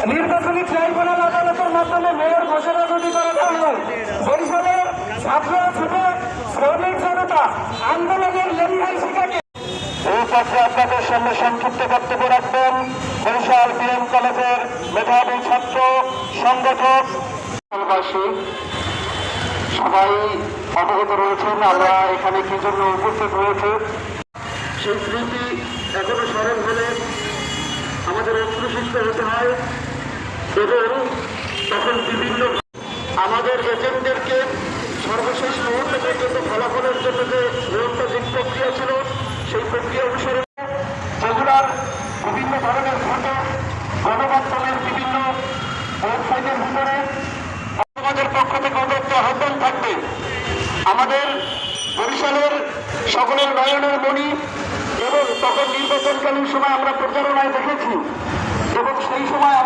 নির্বাচনী ট্রাইব্যুনাল আদালতের মাধ্যমে মেয়র ঘোষণা যদি করা হয় বরিশালের ছাত্র যুবক শ্রমিক জনতা আন্দোলনের লেলিহাই শিকাকে এই পক্ষে আপনাদের সামনে সংক্ষিপ্ত বক্তব্য রাখবেন বরিশাল বিএম কলেজের মেধাবী ছাত্র সংগঠক সবাই অবগত রয়েছেন আমরা এখানে কি জন্য উপস্থিত হয়েছে সেই স্মৃতি এখনো স্মরণ হলে আমাদের অশ্রুসিক্ত হতে হয় এবং তখন বিভিন্ন আমাদের এজেন্টদেরকে সর্বশেষ মুহূর্ত পর্যন্ত ফলাফলের জন্য যে নিয়ন্ত্রণ প্রক্রিয়া ছিল সেই প্রক্রিয়া অনুসরণ যেগুলার বিভিন্ন ধরনের ফটো গণমাধ্যমের বিভিন্ন ওয়েবসাইটের ভিতরে আমাদের পক্ষ থেকে অত্যন্ত আহ্বান থাকবে আমাদের বরিশালের সকলের নয়নের মণি এবং তখন নির্বাচনকালীন সময় আমরা প্রচারণায় দেখেছি এবং সেই সময়